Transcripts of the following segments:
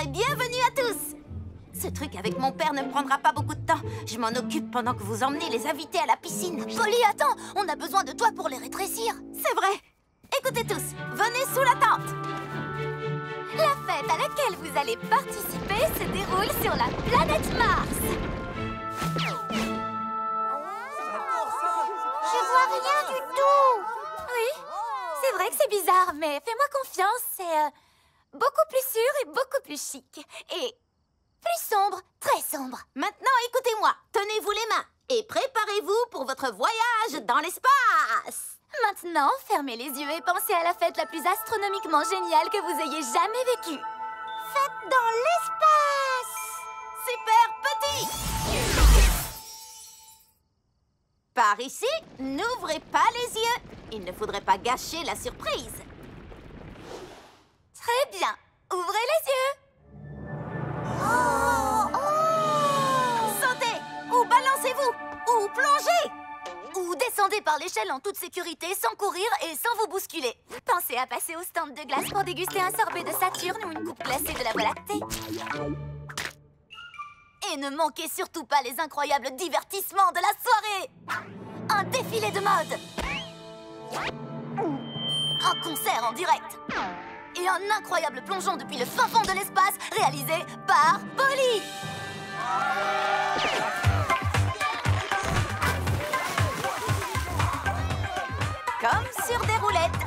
et bienvenue à tous. Ce truc avec mon père ne prendra pas beaucoup de temps. Je m'en occupe pendant que vous emmenez les invités à la piscine. Polly, attends, on a besoin de toi pour les rétrécir. C'est vrai. Écoutez tous, venez sous la tente. La fête à laquelle vous allez participer se déroule sur la planète Mars. Je vois rien du tout. Oui, c'est vrai que c'est bizarre, mais fais-moi confiance, c'est beaucoup plus sûr et beaucoup plus chic. Et plus sombre, très sombre. Maintenant, écoutez-moi. Tenez-vous les mains et préparez-vous pour votre voyage dans l'espace. Maintenant, fermez les yeux et pensez à la fête la plus astronomiquement géniale que vous ayez jamais vécue. Fête dans l'espace. Super petit. Par ici, n'ouvrez pas les yeux. Il ne faudrait pas gâcher la surprise. Très bien. Ouvrez les yeux. Sautez ou balancez-vous ou plongez. Ou descendez par l'échelle en toute sécurité, sans courir et sans vous bousculer. Pensez à passer au stand de glace pour déguster un sorbet de Saturne ou une coupe glacée de la Voie lactée. Et ne manquez surtout pas les incroyables divertissements de la soirée. Un défilé de mode. Un concert en direct. Et un incroyable plongeon depuis le fin fond de l'espace réalisé par Polly. Comme sur des roulettes.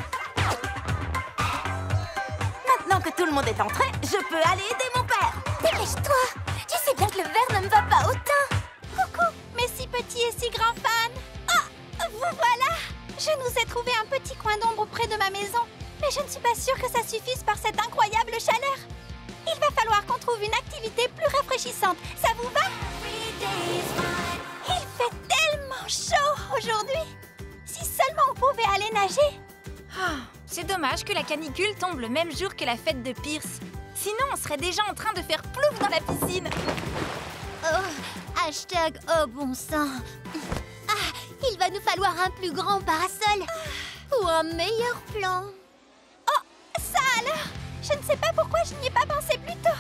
Maintenant que tout le monde est entré, je peux aller aider mon père. Dépêche-toi. Tu sais bien que le verre ne me va pas autant. Coucou, mes si petits et si grands fans. Ah, vous voilà. Je nous ai trouvé un petit coin d'ombre près de ma maison. Mais je ne suis pas sûre que ça suffise par cette incroyable chaleur. Il va falloir qu'on trouve une activité plus rafraîchissante. Ça vous va? Il fait tellement chaud aujourd'hui. Si seulement on pouvait aller nager. C'est dommage que la canicule tombe le même jour que la fête de Pierce. Sinon, on serait déjà en train de faire plouf dans la piscine. Oh, hashtag oh bon sang. Ah, il va nous falloir un plus grand parasol. Ou un meilleur plan. Oh, ça alors? Je ne sais pas pourquoi je n'y ai pas pensé plus tôt.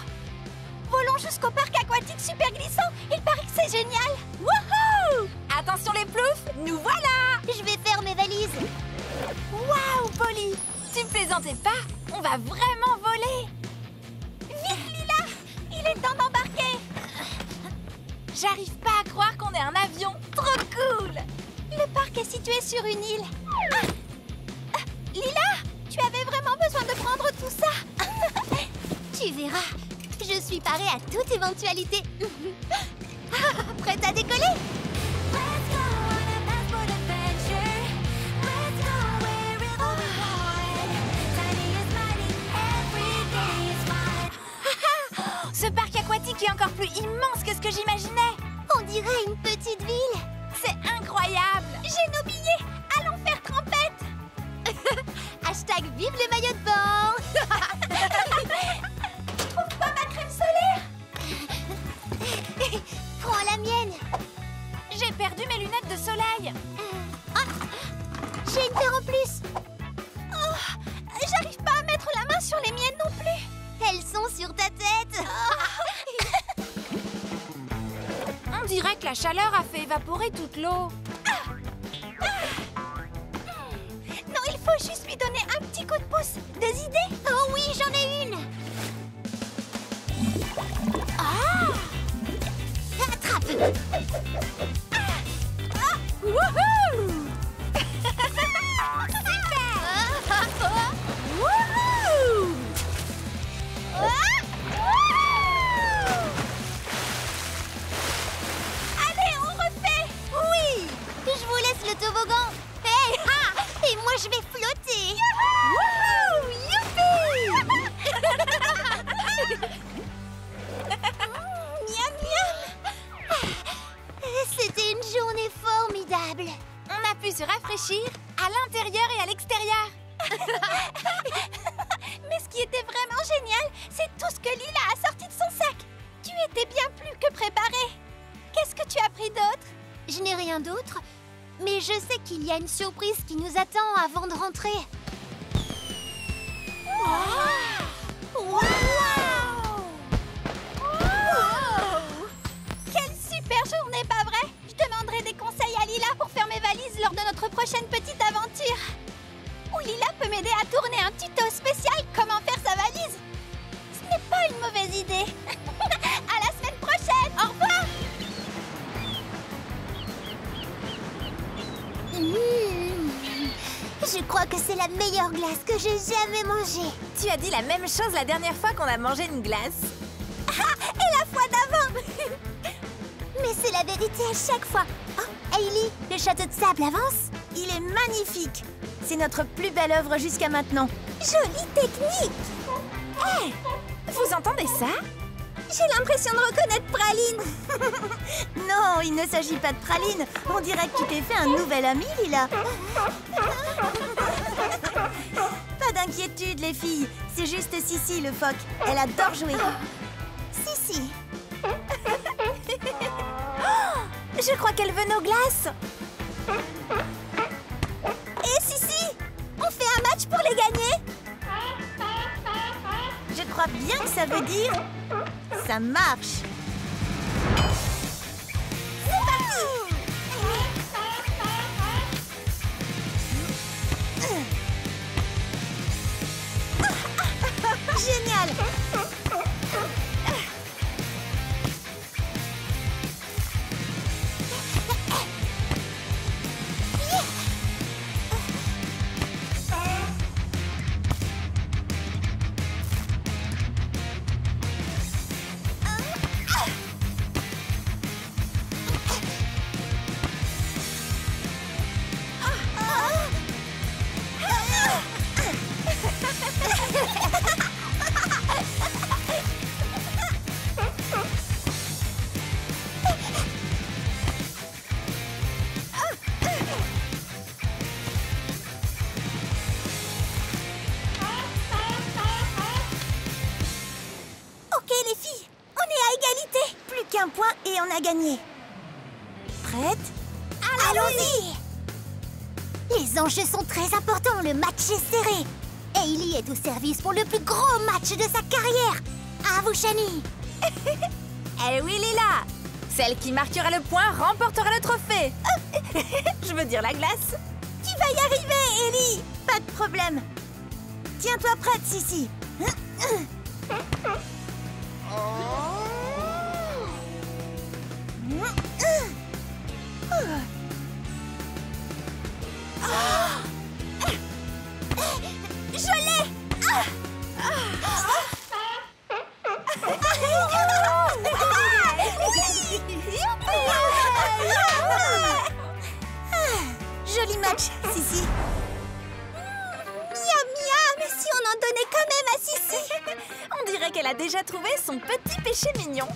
Volons jusqu'au parc aquatique super glissant. Il paraît que c'est génial. Wouhou! Attention les ploufs, nous voilà! Je vais faire mes valises. Waouh, Polly! Tu plaisantais pas? On va vraiment voler! Vite, Lila! Il est temps d'embarquer. J'arrive pas à croire qu'on est un avion! Trop cool! Le parc est situé sur une île. Lila, tu avais vraiment besoin de prendre tout ça? Tu verras, je suis parée à toute éventualité. Prête à décoller? Ce parc aquatique est encore plus immense que ce que j'imaginais! On dirait une petite ville. C'est incroyable! J'ai nos billets. Allons faire trempette. Hashtag vive les maillots de bain. Je trouve pas ma crème solaire. Prends la mienne. J'ai perdu mes lunettes de soleil! J'ai une paire en plus. Oh, j'arrive pas à mettre la main sur les miennes non plus. Elles sont sur ta tête. On dirait que la chaleur a fait évaporer toute l'eau. Non, il faut juste lui donner un petit coup de pouce. Des idées? Oh oui, j'en ai une. Attrape. Wouhou! Wouhou! Allez, on refait. Oui. Je vous laisse le toboggan. Hey, ha! Et moi, je vais flotter. Wouhou! Youpi! Miam, miam. C'était une journée formidable. On a pu se rafraîchir à l'intérieur et à l'extérieur. Mais ce qui était vraiment génial, c'est tout ce que Lila a sorti de son sac. Tu étais bien plus que préparée. Qu'est-ce que tu as pris d'autre? Je n'ai rien d'autre, mais je sais qu'il y a une surprise qui nous attend avant de rentrer. Wow! crois que c'est la meilleure glace que j'ai jamais mangée. Tu as dit la même chose la dernière fois qu'on a mangé une glace. Et la fois d'avant. Mais c'est la vérité à chaque fois. Oh, Hailey, le château de sable avance. Il est magnifique. C'est notre plus belle œuvre jusqu'à maintenant. Jolie technique. Hey, vous entendez ça? J'ai l'impression de reconnaître Praline. Non, il ne s'agit pas de Praline. On dirait que tu t'es fait un nouvel ami, Lila. Pas d'inquiétude, les filles. C'est juste Sissi, le phoque. Elle adore jouer. Sissi. Je crois qu'elle veut nos glaces. Et Sissi, on fait un match pour les gagner? Je crois bien que ça veut dire... Ça marche. C'est parti. Génial. Un point et on a gagné. Prête? Allons-y. Les enjeux sont très importants, le match est serré. Hailey est au service pour le plus gros match de sa carrière. À vous, Shani. Eh oui, Lila! Celle qui marquera le point remportera le trophée. Je veux dire la glace. Tu vas y arriver, Hailey. Pas de problème. Tiens-toi prête, Sissi. Je l'ai. Joli match, Sissi. Miam, miam. Mais si on en donnait quand même à Sissi. On dirait qu'elle a déjà trouvé son petit péché mignon.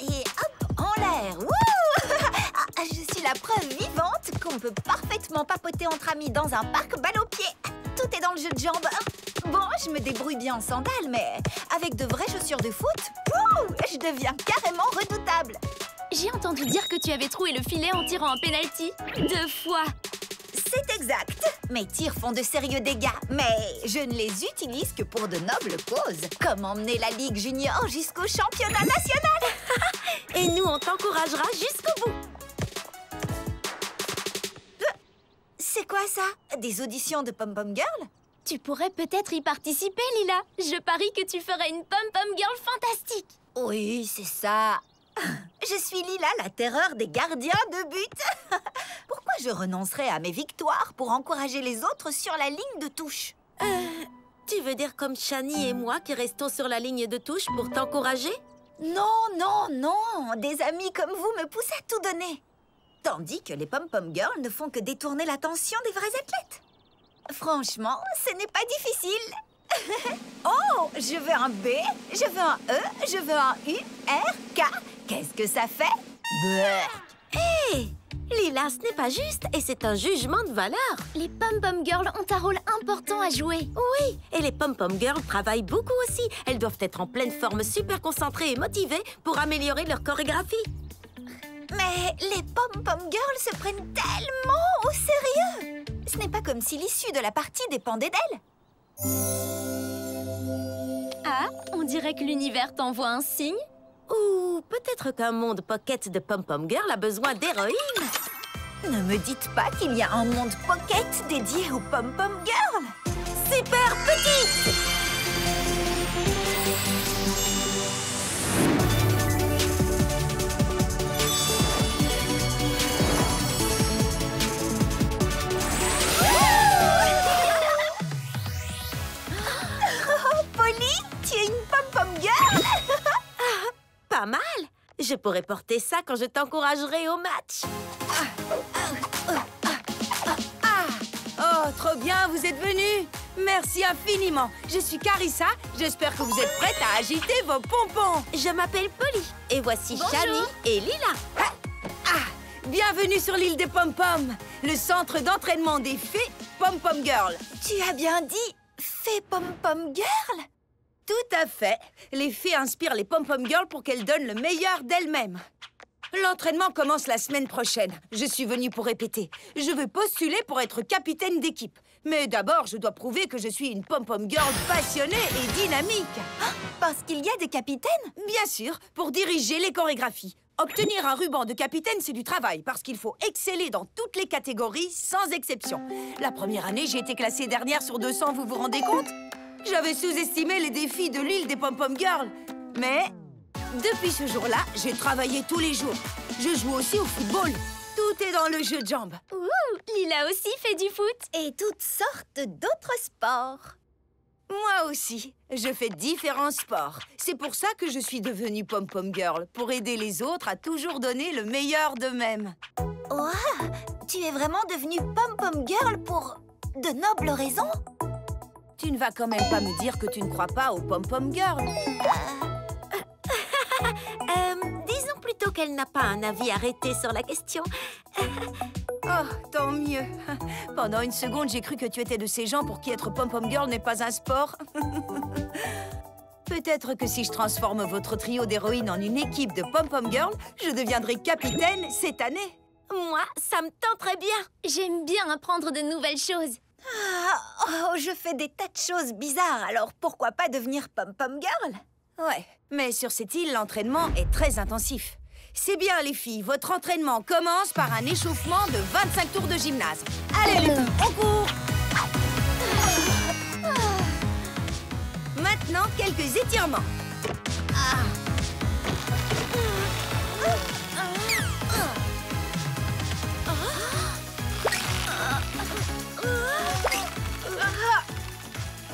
Et hop, en l'air. Wouh! Je suis la preuve vivante qu'on peut parfaitement papoter entre amis dans un parc balle au pied. Tout est dans le jeu de jambes. Bon, je me débrouille bien en sandales, mais avec de vraies chaussures de foot, je deviens carrément redoutable. J'ai entendu dire que tu avais troué le filet en tirant un penalty 2 fois. C'est exact. Mes tirs font de sérieux dégâts, mais je ne les utilise que pour de nobles causes, comme emmener la Ligue Junior jusqu'au championnat national. Et nous, on t'encouragera jusqu'au bout. C'est quoi ça? Des auditions de Pom-Pom Girl? Tu pourrais peut-être y participer, Lila. Je parie que tu ferais une Pom-Pom Girl fantastique. Oui, c'est ça. Je suis Lila, la terreur des gardiens de but. Pourquoi je renoncerais à mes victoires pour encourager les autres sur la ligne de touche? Tu veux dire comme Shani et moi qui restons sur la ligne de touche pour t'encourager? Non, non, non. Des amis comme vous me poussent à tout donner. Tandis que les Pom-Pom Girls ne font que détourner l'attention des vrais athlètes. Franchement, ce n'est pas difficile. Oh, je veux un B, je veux un E, je veux un U, R, K. Qu'est-ce que ça fait? Hé! Lila, ce n'est pas juste et c'est un jugement de valeur. Les Pom-Pom Girls ont un rôle important à jouer. Oui, et les Pom-Pom Girls travaillent beaucoup aussi. Elles doivent être en pleine forme, super concentrées et motivées pour améliorer leur chorégraphie. Mais les Pom-Pom Girls se prennent tellement au sérieux. Ce n'est pas comme si l'issue de la partie dépendait d'elles. Ah, on dirait que l'univers t'envoie un signe. Ou peut-être qu'un monde pocket de Pom-Pom Girl a besoin d'héroïnes. Ne me dites pas qu'il y a un monde pocket dédié aux Pom-Pom Girls. Super petite! Je pourrais porter ça quand je t'encouragerai au match. Oh, trop bien, vous êtes venus. Merci infiniment. Je suis Carissa. J'espère que vous êtes prête à agiter vos pompons. Je m'appelle Polly. Et voici Shani et Lila. Bienvenue sur l'île des Pom-Pom, le centre d'entraînement des fées Pom-Pom Girl. Tu as bien dit fée Pom-Pom Girl? Tout à fait. Les fées inspirent les Pom-Pom Girls pour qu'elles donnent le meilleur d'elles-mêmes. L'entraînement commence la semaine prochaine. Je suis venue pour répéter. Je veux postuler pour être capitaine d'équipe. Mais d'abord, je dois prouver que je suis une Pom-Pom Girl passionnée et dynamique. Parce qu'il y a des capitaines? Bien sûr, pour diriger les chorégraphies. Obtenir un ruban de capitaine, c'est du travail, parce qu'il faut exceller dans toutes les catégories, sans exception. La première année, j'ai été classée dernière sur 200, vous vous rendez compte? J'avais sous-estimé les défis de l'île des Pom-Pom Girls. Mais depuis ce jour-là, j'ai travaillé tous les jours. Je joue aussi au football. Tout est dans le jeu de jambes. Ouh, Lila aussi fait du foot. Et toutes sortes d'autres sports. Moi aussi, je fais différents sports. C'est pour ça que je suis devenue Pom-Pom Girl, pour aider les autres à toujours donner le meilleur d'eux-mêmes. Wow, tu es vraiment devenue Pom-Pom Girl pour de nobles raisons? Tu ne vas quand même pas me dire que tu ne crois pas aux Pom-Pom Girl. Disons plutôt qu'elle n'a pas un avis arrêté sur la question. Oh, tant mieux. Pendant une seconde, j'ai cru que tu étais de ces gens pour qui être Pom-Pom Girl n'est pas un sport. Peut-être que si je transforme votre trio d'héroïnes en une équipe de Pom-Pom Girl, je deviendrai capitaine cette année. Moi, ça me tenterait bien. J'aime bien apprendre de nouvelles choses. Je fais des tas de choses bizarres, alors pourquoi pas devenir Pom-Pom Girl? Ouais, mais sur cette île, l'entraînement est très intensif. C'est bien, les filles, votre entraînement commence par un échauffement de 25 tours de gymnase. Allez, les filles, on court! Maintenant, quelques étirements.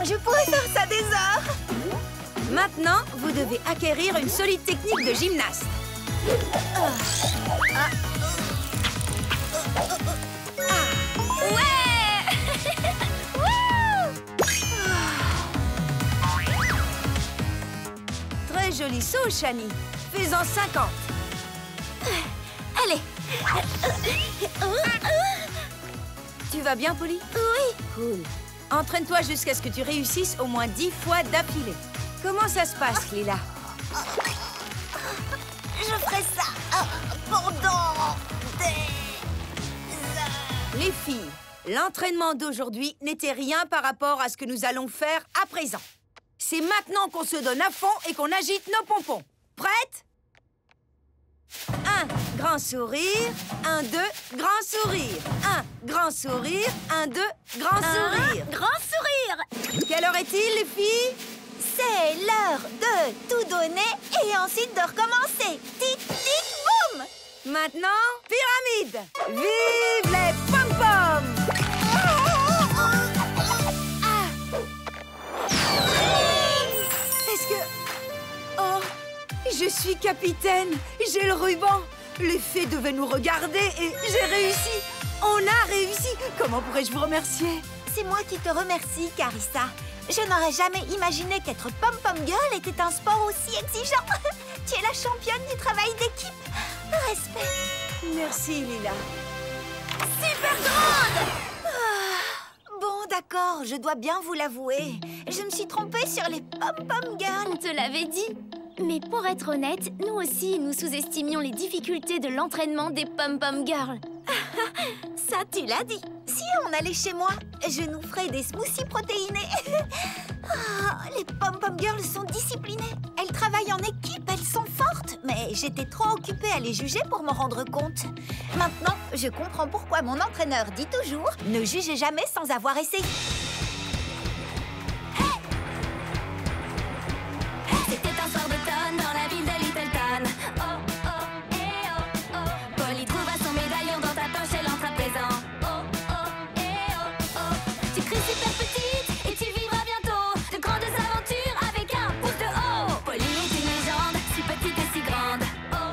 Je pourrais faire ça des heures. Maintenant, vous devez acquérir une solide technique de gymnaste. Très joli saut, Shani. Fais-en 50. Allez. Tu vas bien, Polly? Oui. Cool. Entraîne-toi jusqu'à ce que tu réussisses au moins 10 fois d'affilée. Comment ça se passe, Lila? Je ferai ça pendant des heures. Les filles, l'entraînement d'aujourd'hui n'était rien par rapport à ce que nous allons faire à présent. C'est maintenant qu'on se donne à fond et qu'on agite nos pompons. Prête? 1, grand sourire. 1, 2, grand sourire. 1, grand sourire. 1, 2, grand sourire. Grand sourire. Quelle heure est-il, les filles? C'est l'heure de tout donner et ensuite de recommencer. Tic, tic, boum. Maintenant, pyramide. Vive les pom-poms! Est-ce que... Oh, je suis capitaine. J'ai le ruban. Les fées devaient nous regarder et j'ai réussi. On a réussi. Comment pourrais-je vous remercier? C'est moi qui te remercie, Carissa. Je n'aurais jamais imaginé qu'être Pom-Pom Girl était un sport aussi exigeant. Tu es la championne du travail d'équipe. Respect. Merci, Lila. Super grande. Bon, d'accord, je dois bien vous l'avouer. Je me suis trompée sur les Pom-Pom Girls. On te l'avait dit. Mais pour être honnête, nous aussi, nous sous-estimions les difficultés de l'entraînement des Pom-Pom Girls. Ça, tu l'as dit. Si on allait chez moi, je nous ferais des smoothies protéinés. Les Pom-Pom Girls sont disciplinées. Elles travaillent en équipe, elles sont fortes. Mais j'étais trop occupée à les juger pour m'en rendre compte. Maintenant, je comprends pourquoi mon entraîneur dit toujours « Ne jugez jamais sans avoir essayé ». C'était un soir d'automne dans la ville de Littleton. Oh, oh, eh, oh, oh. Polly trouva son médaillon dans ta poche, elle entre à présent. Oh, oh, eh, oh, oh. Tu crées super petite et tu vivras bientôt de grandes aventures avec un pouce de haut. Polly est une légende, si petite et si grande. Oh,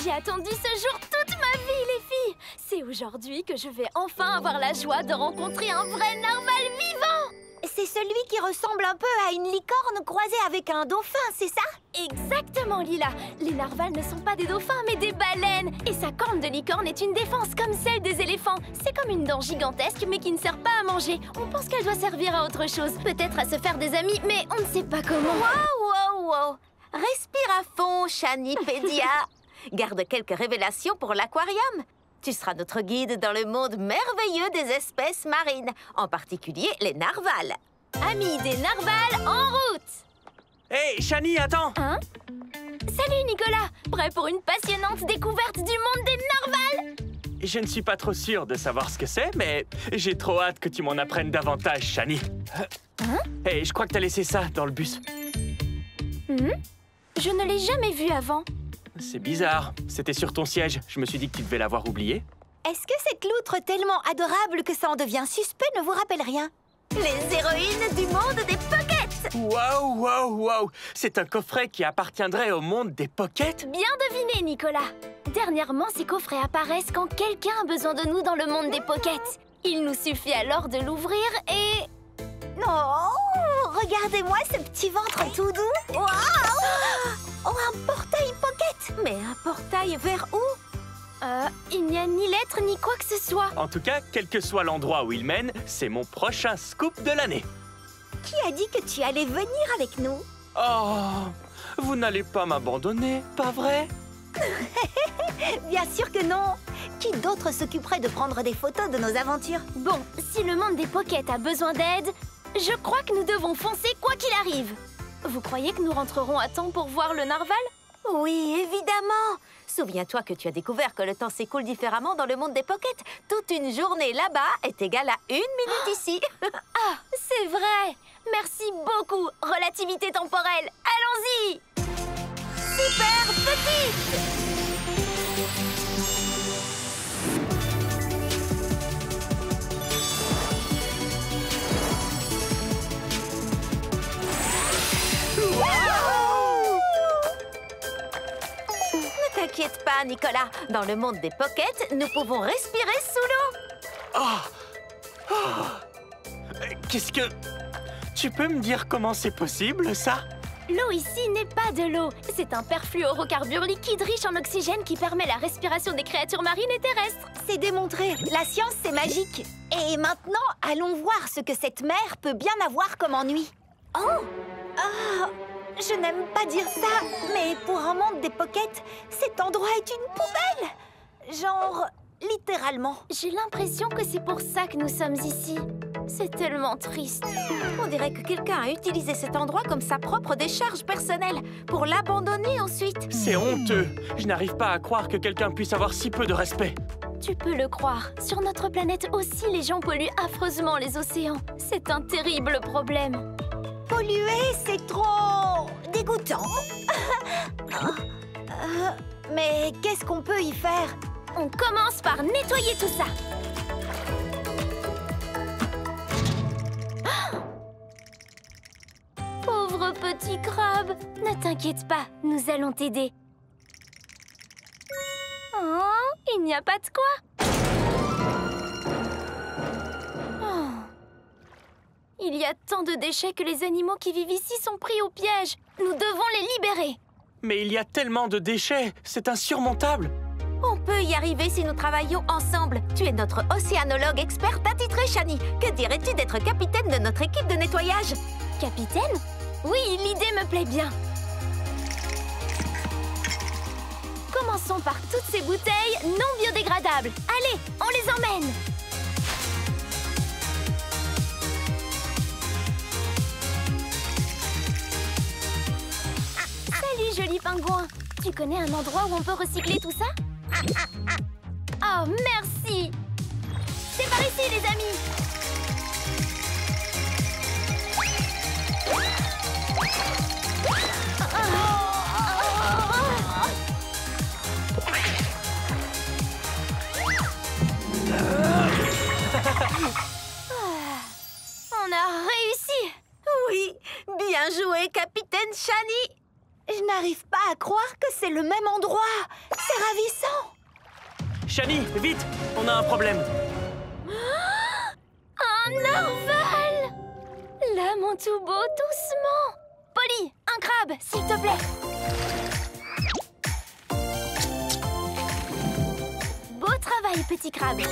J'ai attendu ce jour toute ma vie, les filles. C'est aujourd'hui que je vais enfin avoir la joie de rencontrer un vrai narval vivant. C'est celui qui ressemble un peu à une licorne croisée avec un dauphin, c'est ça? Exactement, Lila. Les narvals ne sont pas des dauphins, mais des baleines. Et sa corne de licorne est une défense comme celle des éléphants. C'est comme une dent gigantesque, mais qui ne sert pas à manger. On pense qu'elle doit servir à autre chose. Peut-être à se faire des amis, mais on ne sait pas comment. Wow. Respire à fond, Chanipédia. Garde quelques révélations pour l'aquarium. Tu seras notre guide dans le monde merveilleux des espèces marines, en particulier les narvals. Amis des narvals, en route! Hé, Chani, attends! Hein? Salut Nicolas! Prêt pour une passionnante découverte du monde des narvals? Je ne suis pas trop sûr de savoir ce que c'est, mais j'ai trop hâte que tu m'en apprennes davantage, Chani. Hé, je crois que t'as laissé ça dans le bus. Je ne l'ai jamais vu avant. C'est bizarre. C'était sur ton siège. Je me suis dit que tu devais l'avoir oublié. Est-ce que cette loutre tellement adorable que ça en devient suspect ne vous rappelle rien? Les héroïnes du monde des pockets! Waouh! C'est un coffret qui appartiendrait au monde des pockets? Bien deviné, Nicolas. Dernièrement, ces coffrets apparaissent quand quelqu'un a besoin de nous dans le monde des pockets. Il nous suffit alors de l'ouvrir et... Oh, regardez-moi ce petit ventre tout doux. Waouh! Oh, un portail pocket. Mais un portail vers où? Il n'y a ni lettre ni quoi que ce soit. En tout cas, quel que soit l'endroit où il mène, c'est mon prochain scoop de l'année. Qui a dit que tu allais venir avec nous? Oh, vous n'allez pas m'abandonner, pas vrai? Bien sûr que non. Qui d'autre s'occuperait de prendre des photos de nos aventures? Bon, si le monde des pockets a besoin d'aide, je crois que nous devons foncer quoi qu'il arrive. Vous croyez que nous rentrerons à temps pour voir le narval? Oui, évidemment. Souviens-toi que tu as découvert que le temps s'écoule différemment dans le monde des pockets. Toute une journée là-bas est égale à 1 minute ici. Ah, c'est vrai. Merci beaucoup, relativité temporelle. Allons-y. Super petite! Ne t'inquiète pas, Nicolas. Dans le monde des pockets, nous pouvons respirer sous l'eau. Qu'est-ce que... Tu peux me dire comment c'est possible, ça? L'eau ici n'est pas de l'eau. C'est un perfluorocarbure liquide riche en oxygène qui permet la respiration des créatures marines et terrestres. C'est démontré. La science, c'est magique. Et maintenant, allons voir ce que cette mer peut bien avoir comme ennui. Oh! Ah! Je n'aime pas dire ça, mais pour un monde des pockets, cet endroit est une poubelle. Genre, littéralement. J'ai l'impression que c'est pour ça que nous sommes ici. C'est tellement triste. On dirait que quelqu'un a utilisé cet endroit comme sa propre décharge personnelle pour l'abandonner ensuite. C'est honteux. Je n'arrive pas à croire que quelqu'un puisse avoir si peu de respect. Tu peux le croire. Sur notre planète aussi, les gens polluent affreusement les océans. C'est un terrible problème. Polluer, c'est trop dégoûtant. Mais qu'est-ce qu'on peut y faire? On commence par nettoyer tout ça. Pauvre petit crabe, ne t'inquiète pas, nous allons t'aider. Oh, il n'y a pas de quoi. Oh. Il y a tant de déchets que les animaux qui vivent ici sont pris au piège. Nous devons les libérer. Mais il y a tellement de déchets, c'est insurmontable. On peut y arriver si nous travaillons ensemble. Tu es notre océanologue experte attitrée, Chani. Que dirais-tu d'être capitaine de notre équipe de nettoyage? Capitaine? Oui, l'idée me plaît bien. Commençons par toutes ces bouteilles non biodégradables. Allez, on les emmène. Salut, joli pingouin. Tu connais un endroit où on peut recycler tout ça? Oh, merci. C'est par ici, les amis. On a réussi! Oui, bien joué, capitaine Chani! Je n'arrive pas à croire que c'est le même endroit. C'est ravissant. Shani, vite! On a un problème. Un narval! Là, mon tout beau, doucement. Polly, un crabe, s'il te plaît. Beau travail, petit crabe.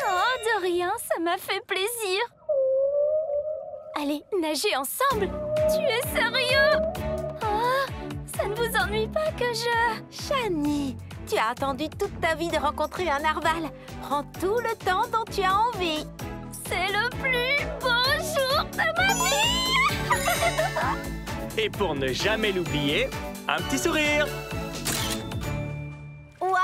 Oh, de rien, ça m'a fait plaisir. Allez, nager ensemble. Tu es sérieux? Oh, ça ne vous ennuie pas que je... Shani, tu as attendu toute ta vie de rencontrer un narval. Prends tout le temps dont tu as envie. C'est le plus beau jour de ma vie. Et pour ne jamais l'oublier, un petit sourire. Waouh!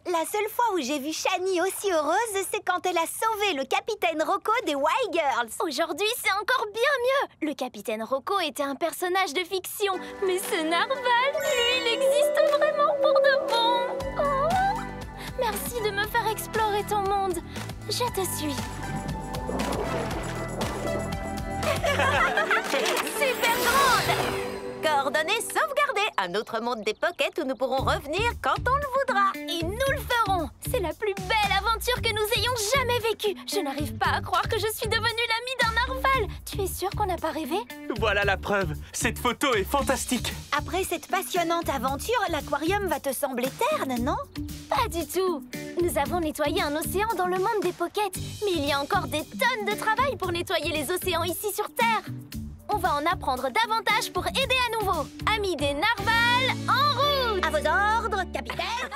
La seule fois où j'ai vu Shani aussi heureuse, c'est quand elle a sauvé le capitaine Rocco des Y-Girls. Aujourd'hui, c'est encore bien mieux. Le capitaine Rocco était un personnage de fiction, mais ce narval, lui, il existe vraiment pour de bon. Oh, merci de me faire explorer ton monde. Je te suis. Super grande! Coordonnées sauvegardées. Un autre monde des pockets où nous pourrons revenir quand on le voudra. Et nous le ferons. C'est la plus belle aventure que nous ayons jamais vécue. Je n'arrive pas à croire que je suis devenue l'amie d'un narval. Tu es sûre qu'on n'a pas rêvé? Voilà la preuve. Cette photo est fantastique. Après cette passionnante aventure, l'aquarium va te sembler terne, non? Pas du tout. Nous avons nettoyé un océan dans le monde des pockets. Mais il y a encore des tonnes de travail pour nettoyer les océans ici sur Terre. On va en apprendre davantage pour aider à nouveau. Amis des narvals, en route! À vos ordres, capitaine!